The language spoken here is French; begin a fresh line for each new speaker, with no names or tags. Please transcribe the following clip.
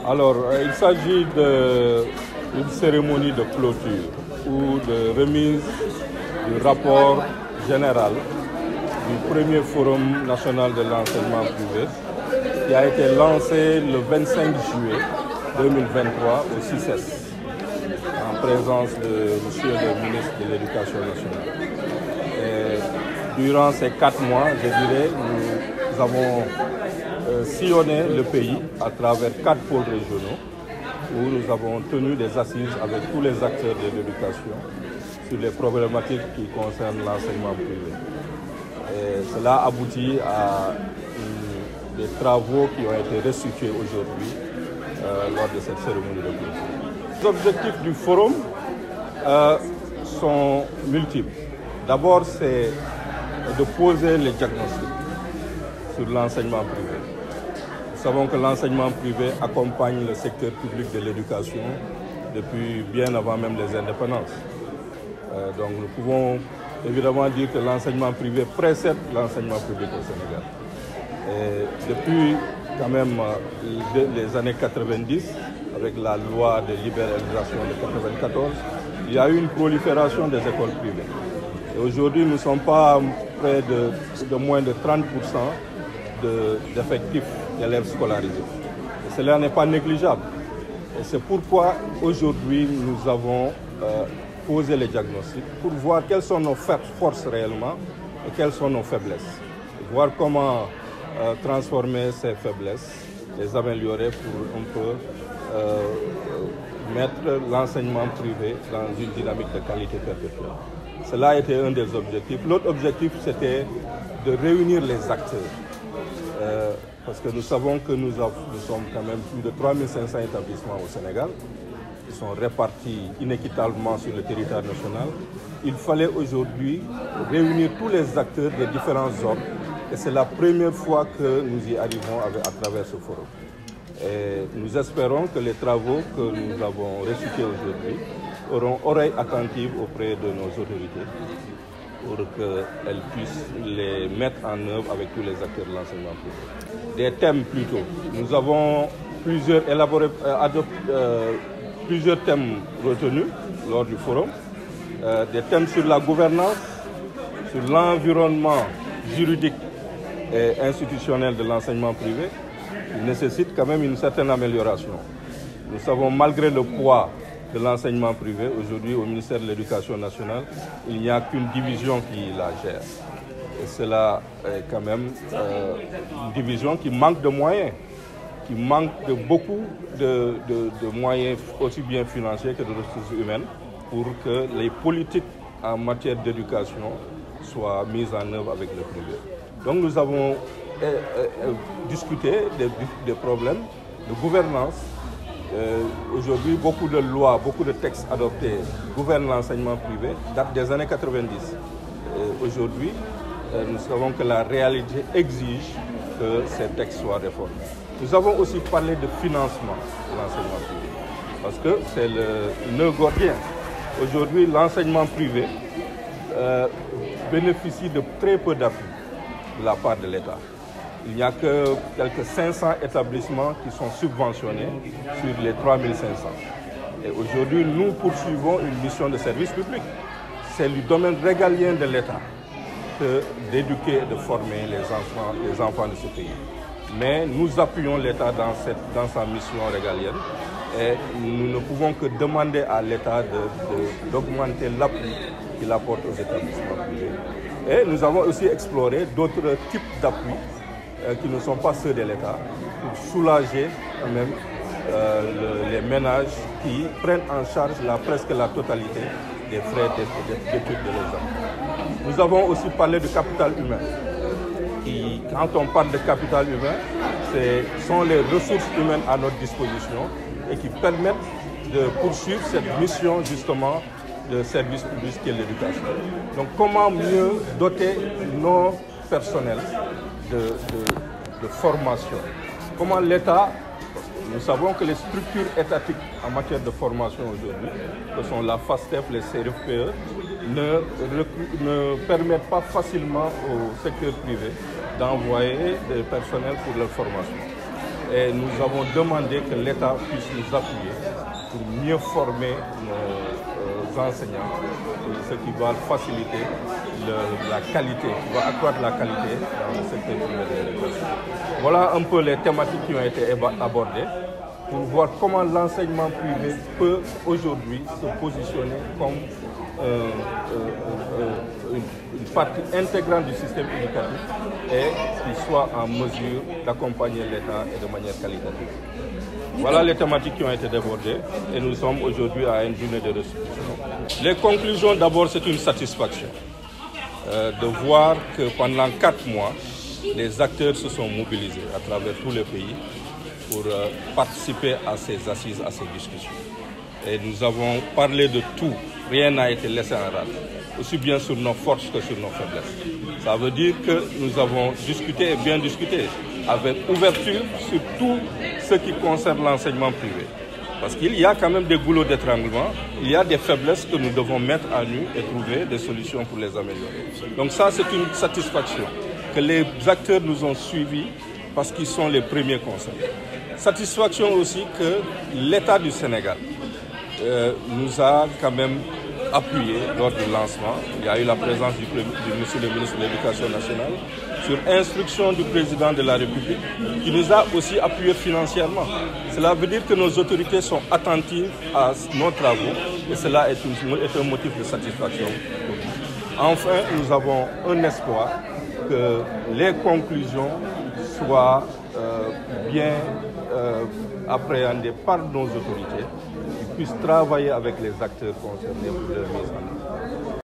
Alors, il s'agit d'une cérémonie de clôture ou de remise du rapport général du premier forum national de l'enseignement privé qui a été lancé le 25 juillet 2023 au CICES en présence de Monsieur le ministre de l'Éducation nationale. Et durant ces 4 mois, je dirais, nous avons sillonné le pays à travers 4 pôles régionaux où nous avons tenu des assises avec tous les acteurs de l'éducation sur les problématiques qui concernent l'enseignement privé. Et cela aboutit à des travaux qui ont été restitués aujourd'hui lors de cette cérémonie de clôture. Les objectifs du forum sont multiples. D'abord, c'est de poser les diagnostics sur l'enseignement privé. Nous savons que l'enseignement privé accompagne le secteur public de l'éducation depuis bien avant même les indépendances. Donc nous pouvons évidemment dire que l'enseignement privé précède l'enseignement public au Sénégal. Et depuis quand même les années 90, avec la loi de libéralisation de 1994, il y a eu une prolifération des écoles privées. Et aujourd'hui, nous ne sommes pas près de moins de 30% d'effectifs d'élèves scolarisés. Et cela n'est pas négligeable. Et c'est pourquoi aujourd'hui, nous avons posé les diagnostics pour voir quelles sont nos forces réellement et quelles sont nos faiblesses. Et voir comment transformer ces faiblesses, les améliorer pour un peu mettre l'enseignement privé dans une dynamique de qualité perpétuelle. Cela a été un des objectifs. L'autre objectif, c'était de réunir les acteurs. Parce que nous savons que nous sommes quand même plus de 3500 établissements au Sénégal qui sont répartis inéquitablement sur le territoire national. Il fallait aujourd'hui réunir tous les acteurs des différentes zones et c'est la première fois que nous y arrivons à travers ce forum. Et nous espérons que les travaux que nous avons restitués aujourd'hui auront oreille attentive auprès de nos autorités pour qu'elles puissent les mettre en œuvre avec tous les acteurs de l'enseignement privé. Des thèmes plutôt. Nous avons plusieurs thèmes retenus lors du forum. Des thèmes sur la gouvernance, sur l'environnement juridique et institutionnel de l'enseignement privé, qui nécessite quand même une certaine amélioration. Nous savons, malgré le poids de l'enseignement privé, aujourd'hui au ministère de l'Éducation nationale, il n'y a qu'une division qui la gère. Et cela est quand même une division qui manque de moyens, qui manque de beaucoup de moyens aussi bien financiers que de ressources humaines pour que les politiques en matière d'éducation soient mises en œuvre avec le privé. Donc nous avons discuté des problèmes de gouvernance. Aujourd'hui, beaucoup de lois, beaucoup de textes adoptés gouvernent l'enseignement privé, datent des années 90. Aujourd'hui, nous savons que la réalité exige que ces textes soient réformés. Nous avons aussi parlé de financement de l'enseignement privé, parce que c'est le nœud gordien. Aujourd'hui, l'enseignement privé bénéficie de très peu d'appui de la part de l'État. Il n'y a que quelques 500 établissements qui sont subventionnés sur les 3500. Et aujourd'hui, nous poursuivons une mission de service public. C'est le domaine régalien de l'État d'éduquer et de former les enfants de ce pays. Mais nous appuyons l'État dans sa mission régalienne et nous ne pouvons que demander à l'État d'augmenter l'appui qu'il apporte aux établissements privés. Et nous avons aussi exploré d'autres types d'appui qui ne sont pas ceux de l'État pour soulager quand même les ménages qui prennent en charge presque la totalité des frais d'études de leurs enfants. Nous avons aussi parlé de capital humain. Quand on parle de capital humain, ce sont les ressources humaines à notre disposition et qui permettent de poursuivre cette mission justement de service public qui est l'éducation. Donc comment mieux doter nos personnels de formation? Comment l'État, nous savons que les structures étatiques en matière de formation aujourd'hui, que sont la FASTEF, les CRFPE, ne permettent pas facilement au secteur privé d'envoyer des personnels pour leur formation. et nous avons demandé que l'État puisse nous appuyer pour mieux former nos enseignants, ce qui va faciliter la qualité, qui va accroître la qualité dans le secteur privé de l'éducation. Voilà un peu les thématiques qui ont été abordées pour voir comment l'enseignement privé peut aujourd'hui se positionner comme une partie intégrante du système éducatif et qu'il soit en mesure d'accompagner l'État et de manière qualitative. Voilà les thématiques qui ont été débordées et nous sommes aujourd'hui à une journée de restitution. Les conclusions, d'abord, c'est une satisfaction de voir que pendant 4 mois, les acteurs se sont mobilisés à travers tous les pays pour participer à ces assises, à ces discussions. Et nous avons parlé de tout, rien n'a été laissé en rade, aussi bien sur nos forces que sur nos faiblesses. Ça veut dire que nous avons discuté et bien discuté, avec ouverture sur tout ce qui concerne l'enseignement privé. Parce qu'il y a quand même des goulots d'étranglement, il y a des faiblesses que nous devons mettre à nu et trouver des solutions pour les améliorer. Donc ça, c'est une satisfaction que les acteurs nous ont suivis parce qu'ils sont les premiers concernés. Satisfaction aussi que l'État du Sénégal nous a quand même appuyé lors du lancement. Il y a eu la présence du monsieur le ministre de l'Éducation nationale sur instruction du président de la République qui nous a aussi appuyé financièrement. Cela veut dire que nos autorités sont attentives à nos travaux et cela est un motif de satisfaction. Enfin, nous avons un espoir que les conclusions soient bien appréhendées par nos autorités, qui puissent travailler avec les acteurs concernés pour leur mise en œuvre.